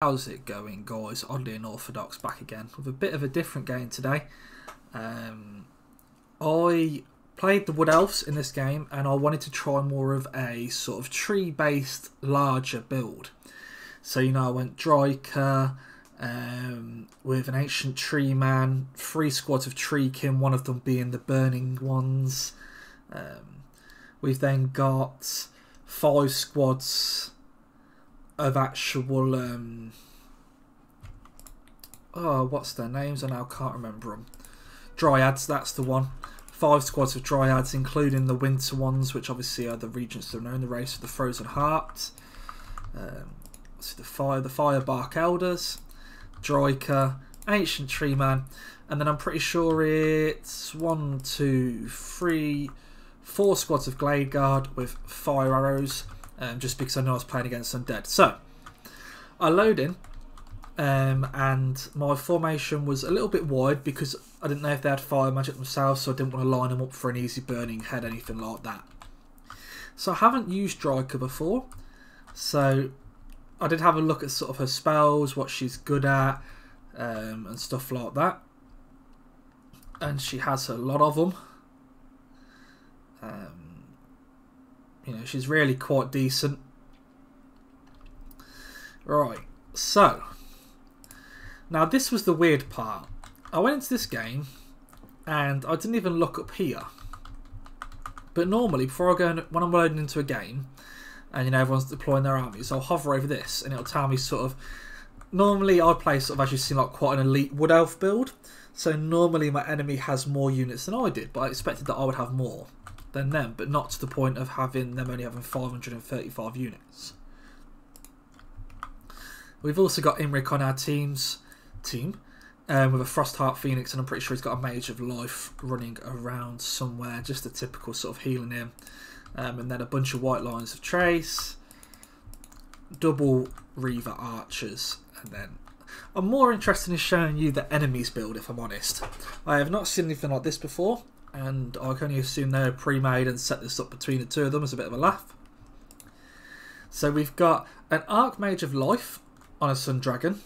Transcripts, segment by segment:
How's it going, guys? Oddly Unorthodox back again with a bit of a different game today. I played the Wood Elves in this game and I wanted to try more of a sort of tree-based larger build. So, you know, I went Drycha with an Ancient Tree Man, 3 squads of Treekin, one of them being the Burning ones. We've then got 5 squads of actual what's their names? I now can't remember them. Dryads, that's the one. 5 squads of Dryads, including the winter ones, which obviously are the regents that are known, the race of the Frozen Heart. So the Firebark Elders, Drycha, Ancient Tree Man, and then I'm pretty sure it's 1, 2, 3, 4 squads of Glade Guard with fire arrows. Just because I know I was playing against undead. So, I load in, and my formation was a little bit wide because I didn't know if they had fire magic themselves, so I didn't want to line them up for an easy burning head, anything like that. So I haven't used Drycha before, so I did have a look at sort of her spells, what she's good at, and stuff like that. And she has a lot of them. You know, she's really quite decent. Right, so now this was the weird part. I went into this game and I didn't even look up here. But normally, before I go in, when I'm loading into a game and you know everyone's deploying their armies, I'll hover over this and it'll tell me sort of. Normally, I play sort of, as you see, like quite an elite Wood Elf build. So normally my enemy has more units than I did, but I expected that I would have more than them, but not to the point of having them only having 535 units. We've also got Imric on our team with a Frostheart Phoenix, and I'm pretty sure he's got a Mage of Life running around somewhere, just a typical sort of healing him. And then a bunch of White Lines of Trace, double Reaver Archers, and then I'm more interested in showing you the enemies build, if I'm honest. I have not seen anything like this before, and I can only assume they're pre-made and set this up between the two of them as a bit of a laugh. So we've got an Archmage of Life on a Sun Dragon.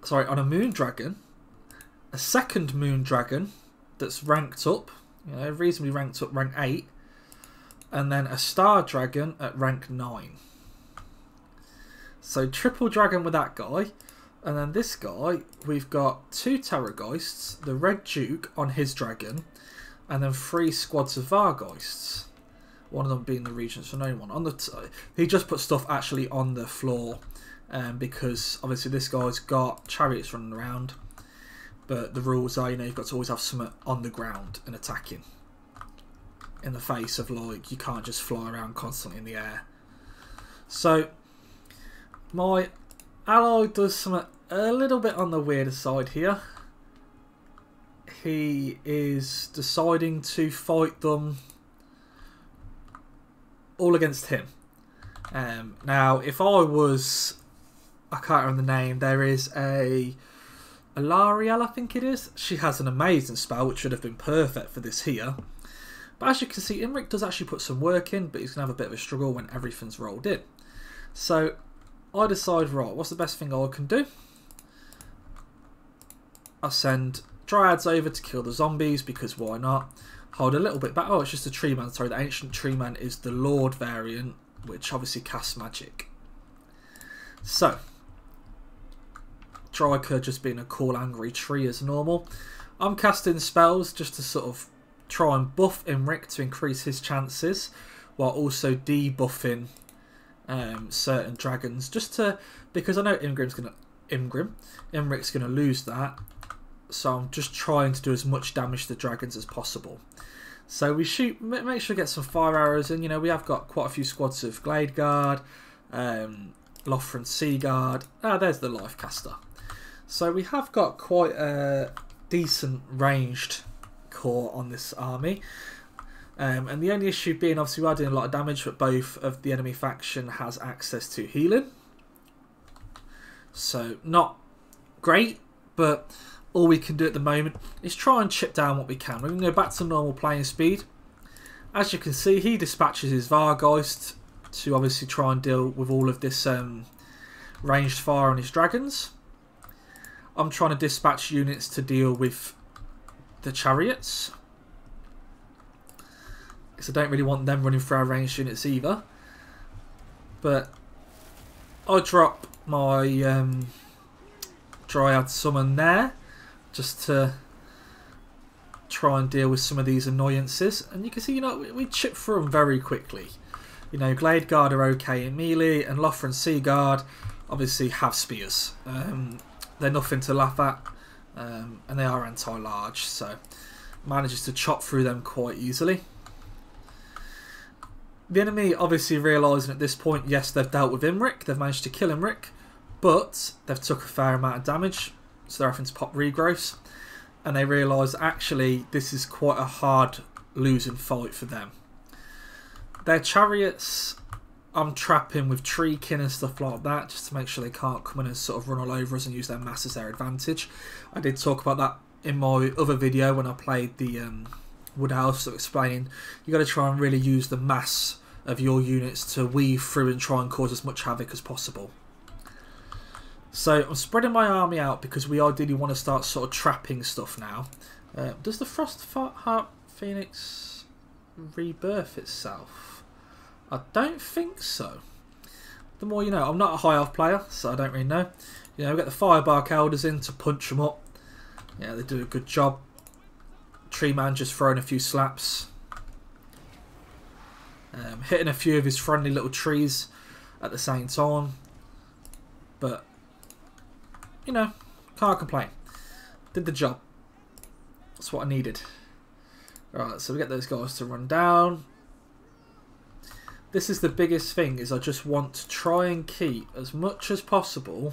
Sorry, on a Moon Dragon. A second Moon Dragon that's ranked up, you know, reasonably ranked up, rank 8. And then a Star Dragon at rank 9. So triple dragon with that guy. And then this guy, we've got 2 Terrorgeists, the Red Duke on his dragon, and then 3 squads of Vargheists. One of them being the Regent's Unknown one. On the he just put stuff actually on the floor, because obviously this guy's got chariots running around. But the rules are, you know, you've got to always have something on the ground and attacking. In the face of, like, you can't just fly around constantly in the air. So my ally does something a little bit on the weirder side here. He is deciding to fight them all against him. Now, if I was, I can't remember the name, there is a Alariel, I think it is. She has an amazing spell, which should have been perfect for this here. But as you can see, Imric does actually put some work in, but he's going to have a bit of a struggle when everything's rolled in. So I decide, right, what's the best thing I can do? I send Dryads over to kill the zombies, because why not? Hold a little bit back. Oh, it's just a Tree Man. Sorry, the Ancient Tree Man is the Lord variant, which obviously casts magic. So, Drycha just being a cool, angry tree as normal. I'm casting spells just to sort of try and buff Imric to increase his chances, while also debuffing certain dragons, just to, because I know Imric's gonna lose that, so I'm just trying to do as much damage to the dragons as possible. So we shoot, make sure to get some fire arrows in. You know, we have got quite a few squads of Glade Guard, Lothran Sea Guard. Ah, there's the Life Caster. So we have got quite a decent ranged core on this army. And the only issue being, obviously, we are doing a lot of damage, but both of the enemy faction has access to healing. So, not great, but all we can do at the moment is try and chip down what we can. We're going to go back to normal playing speed. As you can see, he dispatches his Vargheist to obviously try and deal with all of this ranged fire on his dragons. I'm trying to dispatch units to deal with the chariots, because I don't really want them running through our ranged units either. But I drop my Dryad summon there just to try and deal with some of these annoyances, and you can see, you know, we chip through them very quickly. You know, Glade Guard are okay in melee, and Lothar and Sea Guard obviously have spears. They're nothing to laugh at, and they are anti-large, so manages to chop through them quite easily. The enemy obviously realising at this point, yes, they've dealt with Imric, they've managed to kill Imric, but they've took a fair amount of damage, so they're having to pop regrowths. And they realise actually this is quite a hard losing fight for them. Their chariots, I'm trapping with tree kin and stuff like that, just to make sure they can't come in and sort of run all over us and use their mass as their advantage. I did talk about that in my other video when I played the Woodhouse, so explaining you got to try and really use the mass of your units to weave through and try and cause as much havoc as possible. So I'm spreading my army out because we ideally want to start sort of trapping stuff now. Does the Frostheart Phoenix rebirth itself? I don't think so. The more you know. I'm not a high elf player, so I don't really know. You know, we get the Firebark Elders in to punch them up. Yeah, they do a good job. Tree Man just throwing a few slaps. Hitting a few of his friendly little trees at the same time. But you know, can't complain. Did the job. That's what I needed. Right, so we get those guys to run down. This is the biggest thing, is I just want to try and keep as much as possible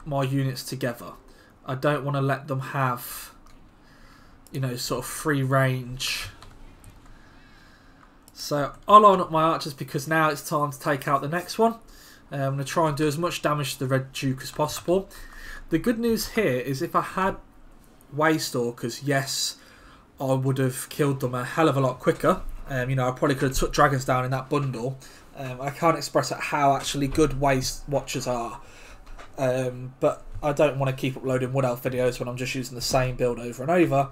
my units together. I don't want to let them have, you know, sort of free range. So I'll line up my archers because now it's time to take out the next one. I'm going to try and do as much damage to the Red Duke as possible. The good news here is if I had Waystalkers, yes, I would have killed them a hell of a lot quicker. You know, I probably could have took dragons down in that bundle. I can't express how actually good Waste Watchers are. But I don't want to keep uploading Wood Elf videos when I'm just using the same build over and over.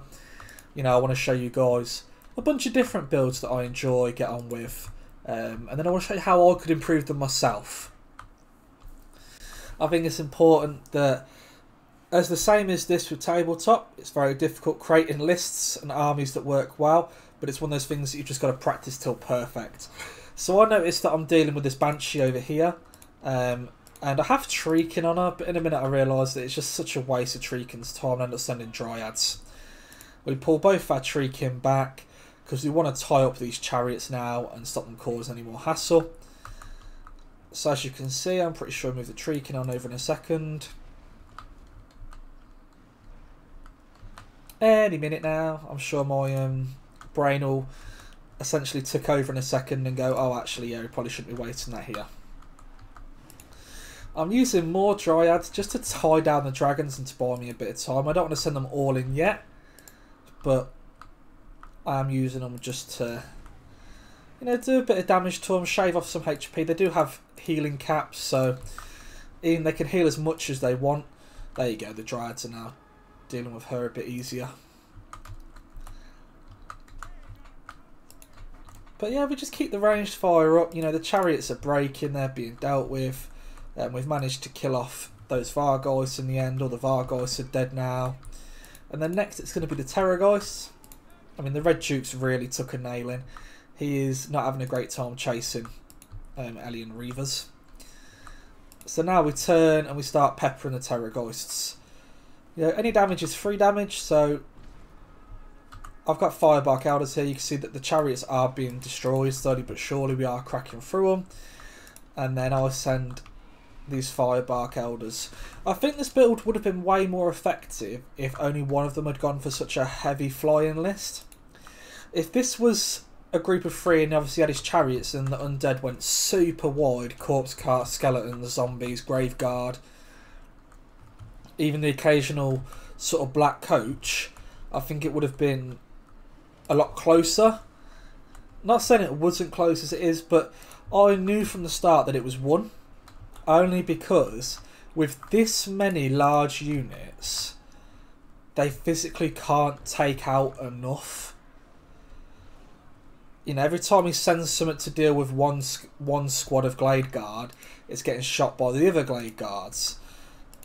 You know, I want to show you guys a bunch of different builds that I enjoy, get on with. And then I want to show you how I could improve them myself. I think it's important that, as the same as this with tabletop, it's very difficult creating lists and armies that work well, but it's one of those things that you've just got to practice till perfect. So I noticed that I'm dealing with this Banshee over here, and I have Treekin on her, but in a minute I realised that it's just such a waste of Treekin's time and I end up sending Dryads. We pull both our Treekin back because we want to tie up these chariots now and stop them causing any more hassle. So as you can see, I'm pretty sure I'll move the Treekin on over in a second. Any minute now, I'm sure my brain will essentially tick over in a second and go, oh actually yeah, we probably shouldn't be waiting that here. I'm using more Dryads just to tie down the dragons and to buy me a bit of time. I don't want to send them all in yet, but I'm using them just to, you know, do a bit of damage to them, shave off some HP. They do have healing caps, so even they can heal as much as they want. There you go, the Dryads are now dealing with her a bit easier. But yeah, we just keep the ranged fire up. You know, the chariots are breaking, they're being dealt with. We've managed to kill off those Vargeists in the end. All the Vargeists are dead now. And then next it's going to be the Terrorgeists. I mean, the Red Duke's really took a nailing. He is not having a great time chasing Alien Reavers. So now we turn and we start peppering the Terrorgeists. You know, any damage is free damage, so I've got Firebark Elders here. You can see that the chariots are being destroyed slowly but surely. We are cracking through them. And then I'll send these Firebark Elders. I think this build would have been way more effective if only one of them had gone for such a heavy flying list. If this was a group of three and obviously had his chariots and the undead went super wide, corpse cart, skeletons, zombies, grave guard, even the occasional sort of black coach, I think it would have been a lot closer. Not saying it wasn't close as it is, but I knew from the start that it was 1, only because with this many large units, they physically can't take out enough. You know, every time he sends something to deal with one squad of Glade Guard, it's getting shot by the other Glade Guards.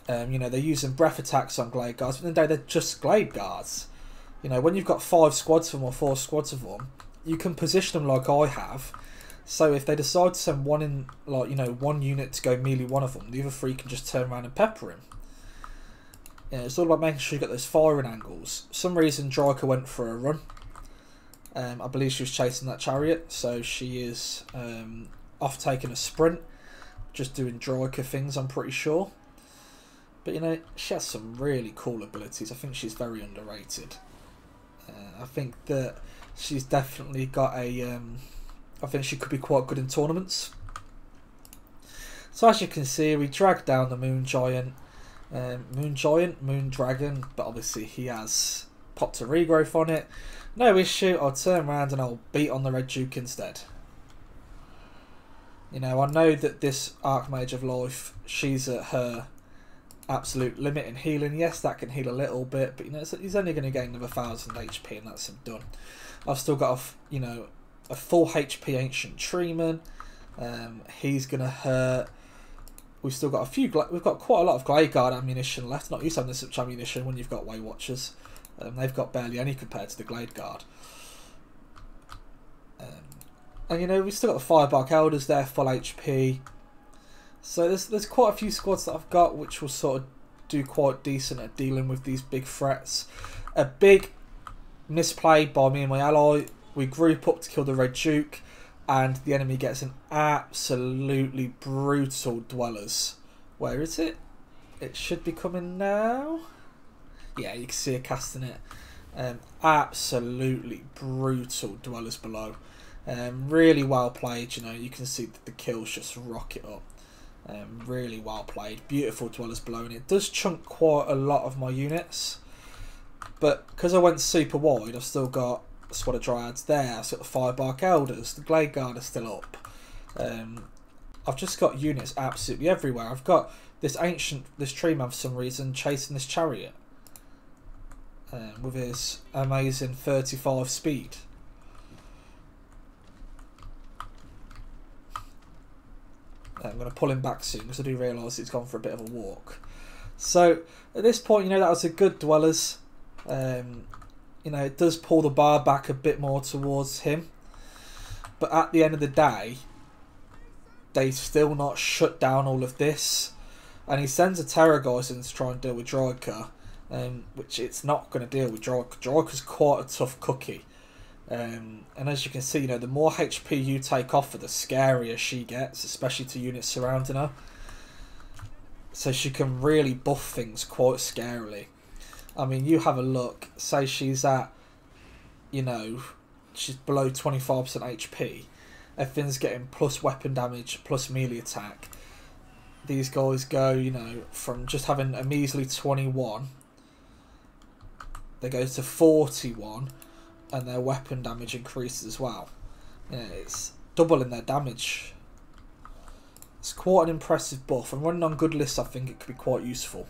You know, they're using breath attacks on Glade Guards, but in the day they're just Glade Guards. You know, when you've got 5 squads of them or 4 squads of them, you can position them like I have. So if they decide to send one in, like, you know, 1 unit to go melee one of them, the other 3 can just turn around and pepper him. You know, it's all about making sure you get those firing angles. For some reason, Drycha went for a run. I believe she was chasing that chariot, so she is off taking a sprint, just doing Drycha things, I'm pretty sure. But, you know, she has some really cool abilities. I think she's very underrated. I think that she's definitely got a... I think she could be quite good in tournaments. So as you can see, we dragged down the Moon Giant. Moon Dragon, but obviously he has popped a regrowth on it. No issue, I'll turn around and I'll beat on the Red Duke instead. You know, I know that this Archmage of Life, she's at her absolute limit in healing. Yes, that can heal a little bit, but you know, he's only going to gain another 1000 HP and that's him done. I've still got you know, a full HP Ancient Treeman. He's going to hurt. We've still got we've got quite a lot of Glade Guard ammunition left. Not used to having this much ammunition when you've got Way Watchers. They've got barely any compared to the Glade Guard. And you know, we've still got the Firebark Elders there, full HP. So there's quite a few squads that I've got which will sort of do quite decent at dealing with these big threats. A big misplay by me and my ally. We group up to kill the Red Duke, and the enemy gets an absolutely brutal Dwellers. Where is it? It should be coming now. Yeah, you can see it casting it. Absolutely brutal Dwellers below. Really well played, you know, you can see that the kills just rocket up. Really well played. Beautiful Dwellers below, and it does chunk quite a lot of my units. But because I went super wide, I've still got a squad of Dryads there. I've got the Firebark Elders, the Glade Guard is still up. I've just got units absolutely everywhere. I've got this tree man for some reason chasing this chariot with his amazing 35 speed. I'm going to pull him back soon because I do realise he's gone for a bit of a walk. So at this point, you know, that was a good Dwellers. You know, it does pull the bar back a bit more towards him. But at the end of the day, they've still not shut down all of this. And he sends a Terrorgeyser to try and deal with Drycha, which it's not going to deal with Drycha. Drycha's quite a tough cookie. And as you can see, you know, the more HP you take off her, the scarier she gets, especially to units surrounding her. So she can really buff things quite scarily. I mean, you have a look, say she's at, you know, she's below 25% HP. Everything's getting plus weapon damage, plus melee attack. These guys go, you know, from just having a measly 21, they go to 41, and their weapon damage increases as well. You know, it's doubling their damage. It's quite an impressive buff, and running on good lists I think it could be quite useful.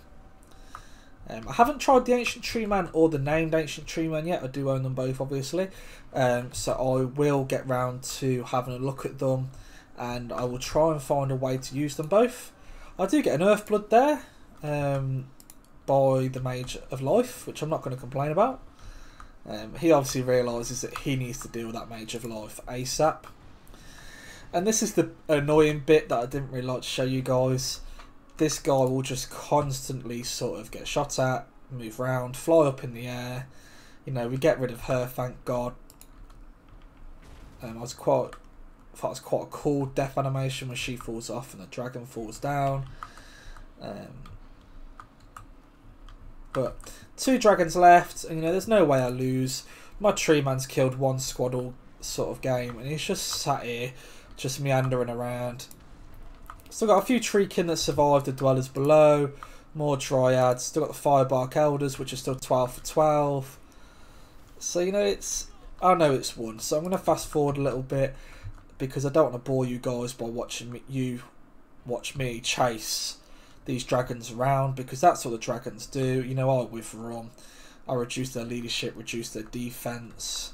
I haven't tried the Ancient Tree Man or the named Ancient Tree Man yet. I do own them both, obviously. So I will get round to having a look at them, and I will try and find a way to use them both. I do get an Earthblood there by the Mage of Life, which I'm not going to complain about. He obviously realises that he needs to deal with that Mage of Life ASAP. And this is the annoying bit that I didn't really like to show you guys. This guy will just constantly sort of get shot at, move around, fly up in the air. You know, we get rid of her, thank God. I thought it was quite a cool death animation when she falls off and the dragon falls down. But 2 dragons left, and you know, there's no way I lose. My tree man's killed 1 squad all sort of game, and he's just sat here, just meandering around. Still got a few Treekin that survived the Dwellers below, more Dryads, still got the Firebark Elders, which are still 12 for 12. So, you know, I know it's won, so I'm going to fast forward a little bit. because I don't want to bore you guys by watching you watch me chase these dragons around, because that's what the dragons do. You know, I wither them, I reduce their leadership, reduce their defense,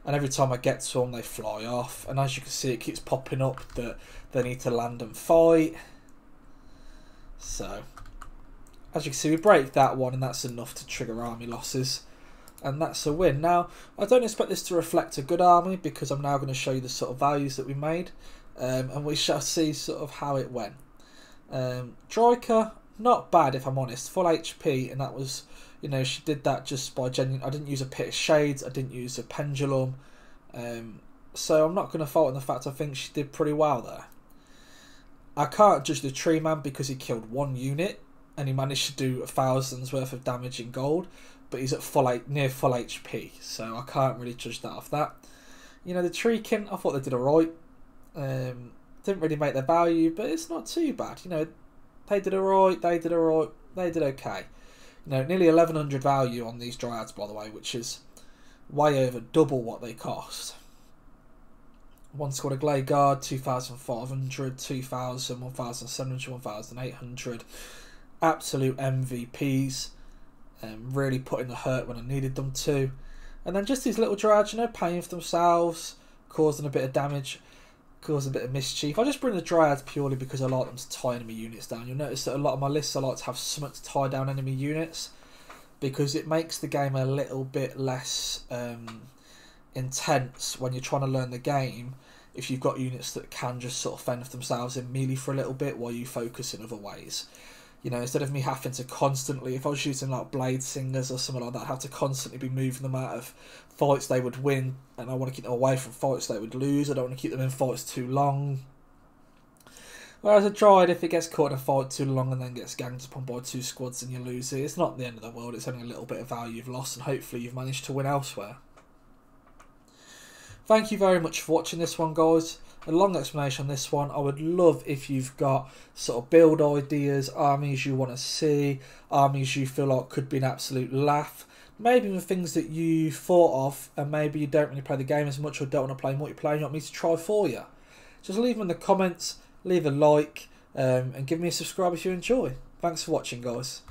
and every time I get to them they fly off, and as you can see it keeps popping up that they need to land and fight. So as you can see we break that one, and that's enough to trigger army losses, and that's a win. Now I don't expect this to reflect a good army, because I'm now going to show you the sort of values that we made, and we shall see sort of how it went. Drycha, not bad if I'm honest, full HP, and that was, you know, she did that just by genuine. I didn't use a pit of shades, I didn't use a pendulum, so I'm not going to fault in the fact I think she did pretty well there. I can't judge the tree man because he killed one unit and he managed to do 1,000's worth of damage in gold, but he's at near full HP, so I can't really judge that off that. You know, the treekin, I thought they did alright. Didn't really make their value, but it's not too bad. You know, they did alright, they did alright, they did okay. You know, nearly 1,100 value on these dryads, by the way, which is way over double what they cost. One squad of Glade Guard, 2,500, 2,000, 1,700, 1,800. Absolute MVPs. Really putting the hurt when I needed them to. And then just these little dryads, you know, paying for themselves, causing a bit of damage, causing a bit of mischief. I just bring the dryads purely because I like them to tie enemy units down. You'll notice that a lot of my lists I like to have something to tie down enemy units, because it makes the game a little bit less intense when you're trying to learn the game, if you've got units that can just sort of fend for themselves in melee for a little bit while you focus in other ways. You know, instead of me having to constantly, if I was shooting like Blade Singers or something like that, I'd have to constantly be moving them out of fights they would win, and I want to keep them away from fights they would lose. I don't want to keep them in fights too long. Whereas a Dryad, if it gets caught in a fight too long and then gets ganged upon by 2 squads and you lose it, it's not the end of the world. It's only a little bit of value you've lost, and hopefully you've managed to win elsewhere. Thank you very much for watching this one, guys. A long explanation on this one. I would love if you've got sort of build ideas, armies you want to see, armies you feel like could be an absolute laugh, maybe even things that you thought of and maybe you don't really play the game as much or don't want to play multiplayer and you want me to try for you. Just leave them in the comments, leave a like, and give me a subscribe if you enjoy. Thanks for watching, guys.